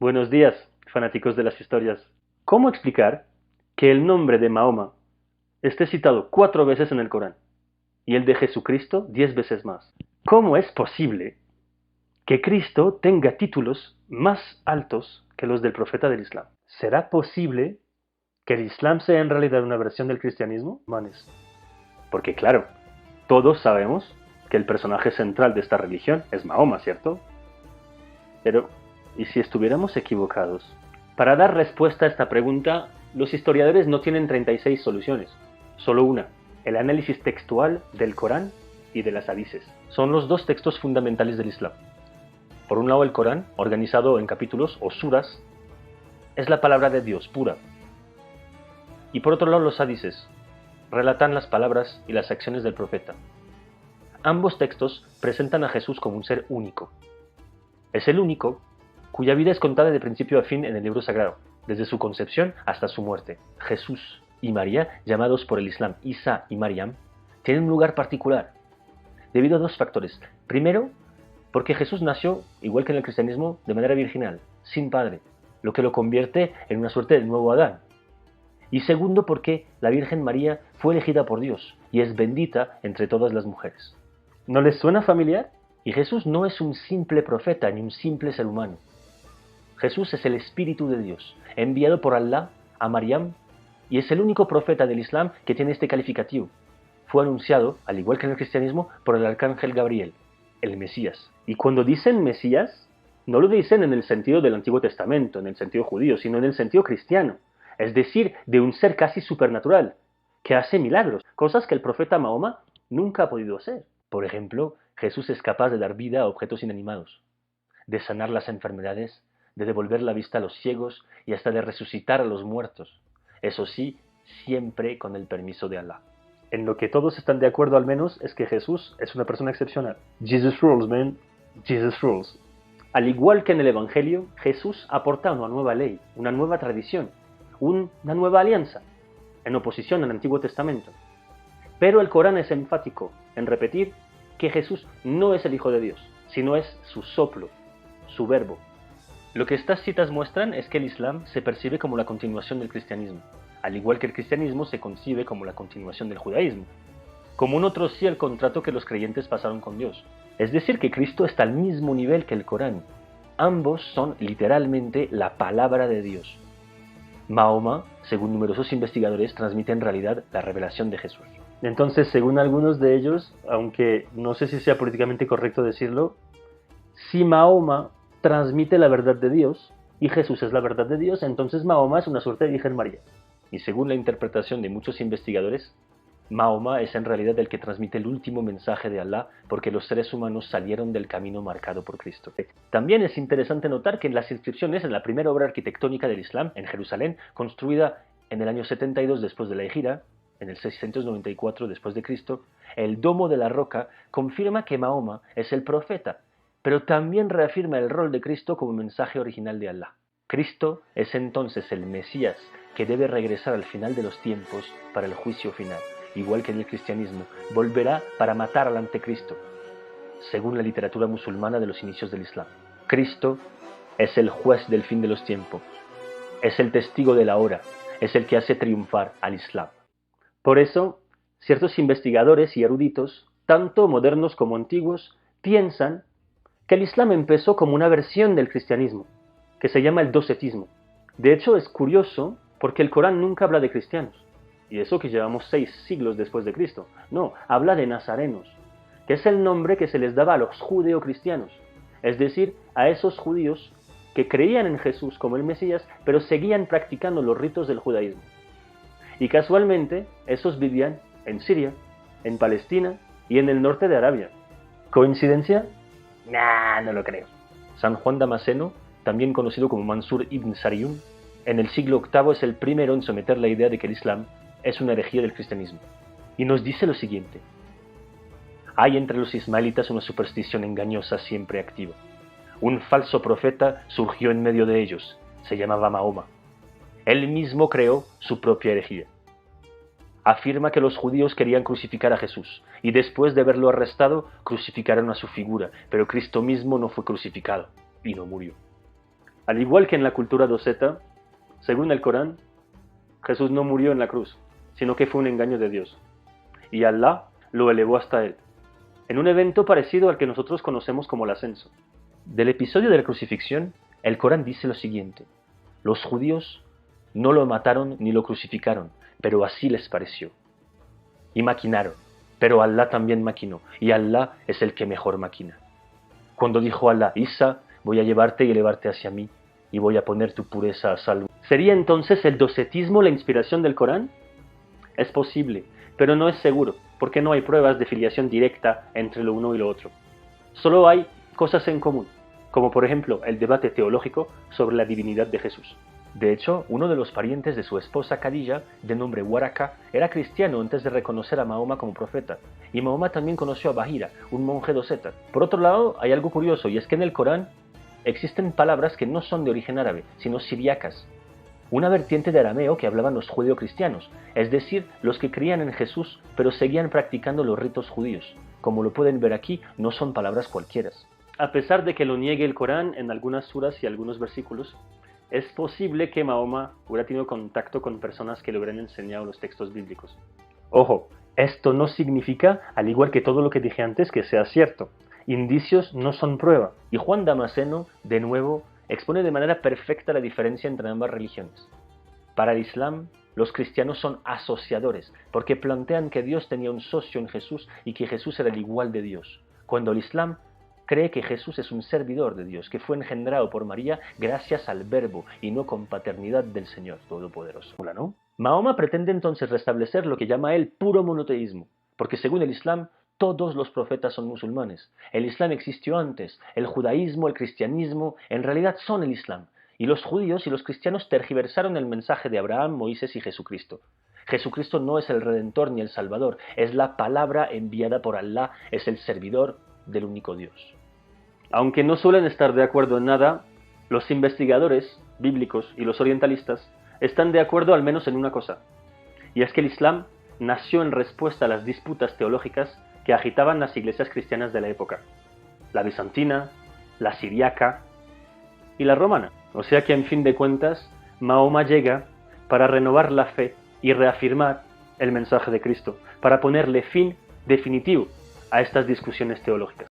Buenos días, fanáticos de las historias. ¿Cómo explicar que el nombre de Mahoma esté citado 4 veces en el Corán y el de Jesucristo 10 veces más? ¿Cómo es posible que Cristo tenga títulos más altos que los del profeta del Islam? ¿Será posible que el Islam sea en realidad una versión del cristianismo? Manes. Porque claro, todos sabemos que el personaje central de esta religión es Mahoma, ¿cierto? Pero, ¿y si estuviéramos equivocados? Para dar respuesta a esta pregunta, los historiadores no tienen 36 soluciones, solo una: el análisis textual del Corán y de las hadices. Son los dos textos fundamentales del Islam. Por un lado, el Corán, organizado en capítulos o suras, es la palabra de Dios pura. Y por otro lado, los hadices relatan las palabras y las acciones del profeta. Ambos textos presentan a Jesús como un ser único. Es el único cuya vida es contada de principio a fin en el libro sagrado, desde su concepción hasta su muerte. Jesús y María, llamados por el Islam Isa y Mariam, tienen un lugar particular, debido a dos factores. Primero, porque Jesús nació, igual que en el cristianismo, de manera virginal, sin padre, lo que lo convierte en una suerte de nuevo Adán. Y segundo, porque la Virgen María fue elegida por Dios y es bendita entre todas las mujeres. ¿No les suena familiar? Y Jesús no es un simple profeta ni un simple ser humano. Jesús es el Espíritu de Dios, enviado por Allah a Mariam, y es el único profeta del Islam que tiene este calificativo. Fue anunciado, al igual que en el cristianismo, por el arcángel Gabriel, el Mesías. Y cuando dicen Mesías, no lo dicen en el sentido del Antiguo Testamento, en el sentido judío, sino en el sentido cristiano. Es decir, de un ser casi supernatural, que hace milagros, cosas que el profeta Mahoma nunca ha podido hacer. Por ejemplo, Jesús es capaz de dar vida a objetos inanimados, de sanar las enfermedades, de devolver la vista a los ciegos y hasta de resucitar a los muertos. Eso sí, siempre con el permiso de Allah. En lo que todos están de acuerdo al menos es que Jesús es una persona excepcional. Jesus rules, man. Jesus rules. Al igual que en el Evangelio, Jesús aporta una nueva ley, una nueva tradición, una nueva alianza, en oposición al Antiguo Testamento. Pero el Corán es enfático en repetir que Jesús no es el Hijo de Dios, sino es su soplo, su verbo. Lo que estas citas muestran es que el Islam se percibe como la continuación del cristianismo, al igual que el cristianismo se concibe como la continuación del judaísmo, como un otro sí al contrato que los creyentes pasaron con Dios. Es decir, que Cristo está al mismo nivel que el Corán. Ambos son literalmente la palabra de Dios. Mahoma, según numerosos investigadores, transmite en realidad la revelación de Jesús. Entonces, según algunos de ellos, aunque no sé si sea políticamente correcto decirlo, si Mahoma transmite la verdad de Dios y Jesús es la verdad de Dios, entonces Mahoma es una suerte de Virgen María. Y según la interpretación de muchos investigadores, Mahoma es en realidad el que transmite el último mensaje de Allah, porque los seres humanos salieron del camino marcado por Cristo. También es interesante notar que en las inscripciones en la primera obra arquitectónica del Islam, en Jerusalén, construida en el año 72 después de la Hijra, en el 694 después de Cristo, el domo de la roca confirma que Mahoma es el profeta, pero también reafirma el rol de Cristo como mensaje original de Allah. Cristo es entonces el Mesías que debe regresar al final de los tiempos para el juicio final. Igual que en el cristianismo, volverá para matar al anticristo, según la literatura musulmana de los inicios del Islam. Cristo es el juez del fin de los tiempos, es el testigo de la hora, es el que hace triunfar al Islam. Por eso, ciertos investigadores y eruditos, tanto modernos como antiguos, piensan que el Islam empezó como una versión del cristianismo, que se llama el docetismo. De hecho, es curioso porque el Corán nunca habla de cristianos. Y eso que llevamos 6 siglos después de Cristo. No, habla de nazarenos, que es el nombre que se les daba a los judeocristianos, es decir, a esos judíos que creían en Jesús como el Mesías, pero seguían practicando los ritos del judaísmo. Y casualmente, esos vivían en Siria, en Palestina y en el norte de Arabia. ¿Coincidencia? Nah, no lo creo. San Juan Damasceno, también conocido como Mansur ibn Sariyun, en el siglo VIII es el primero en someter la idea de que el Islam es una herejía del cristianismo. Y nos dice lo siguiente: hay entre los ismaelitas una superstición engañosa siempre activa. Un falso profeta surgió en medio de ellos, se llamaba Mahoma. Él mismo creó su propia herejía. Afirma que los judíos querían crucificar a Jesús, y después de haberlo arrestado, crucificaron a su figura, pero Cristo mismo no fue crucificado, y no murió. Al igual que en la cultura doceta, según el Corán, Jesús no murió en la cruz, sino que fue un engaño de Dios. Y Allah lo elevó hasta él, en un evento parecido al que nosotros conocemos como el ascenso. Del episodio de la crucifixión, el Corán dice lo siguiente: los judíos no lo mataron ni lo crucificaron, pero así les pareció. Y maquinaron, pero Allah también maquinó, y Allah es el que mejor maquina. Cuando dijo Allah: Isa, voy a llevarte y elevarte hacia mí, y voy a poner tu pureza a salvo. ¿Sería entonces el docetismo la inspiración del Corán? Es posible, pero no es seguro, porque no hay pruebas de filiación directa entre lo uno y lo otro. Solo hay cosas en común, como por ejemplo el debate teológico sobre la divinidad de Jesús. De hecho, uno de los parientes de su esposa Khadija, de nombre Waraka, era cristiano antes de reconocer a Mahoma como profeta, y Mahoma también conoció a Bahira, un monje doceta. Por otro lado, hay algo curioso, y es que en el Corán existen palabras que no son de origen árabe, sino siriacas, una vertiente de arameo que hablaban los judeocristianos, es decir, los que creían en Jesús, pero seguían practicando los ritos judíos. Como lo pueden ver aquí, no son palabras cualquiera. A pesar de que lo niegue el Corán en algunas suras y algunos versículos, es posible que Mahoma hubiera tenido contacto con personas que le hubieran enseñado los textos bíblicos. Ojo, esto no significa, al igual que todo lo que dije antes, que sea cierto. Indicios no son prueba. Y Juan Damasceno, de nuevo, expone de manera perfecta la diferencia entre ambas religiones. Para el Islam, los cristianos son asociadores, porque plantean que Dios tenía un socio en Jesús y que Jesús era el igual de Dios, cuando el Islam cree que Jesús es un servidor de Dios, que fue engendrado por María gracias al Verbo y no con paternidad del Señor Todopoderoso, ¿no? Mahoma pretende entonces restablecer lo que llama él puro monoteísmo, porque según el Islam, todos los profetas son musulmanes. El Islam existió antes, el judaísmo, el cristianismo, en realidad son el Islam, y los judíos y los cristianos tergiversaron el mensaje de Abraham, Moisés y Jesucristo. Jesucristo no es el Redentor ni el Salvador, es la palabra enviada por Allah, es el servidor del único Dios. Aunque no suelen estar de acuerdo en nada, los investigadores bíblicos y los orientalistas están de acuerdo al menos en una cosa, y es que el Islam nació en respuesta a las disputas teológicas que agitaban las iglesias cristianas de la época, la bizantina, la siriaca y la romana. O sea que en fin de cuentas, Mahoma llega para renovar la fe y reafirmar el mensaje de Cristo, para ponerle fin definitivo a estas discusiones teológicas.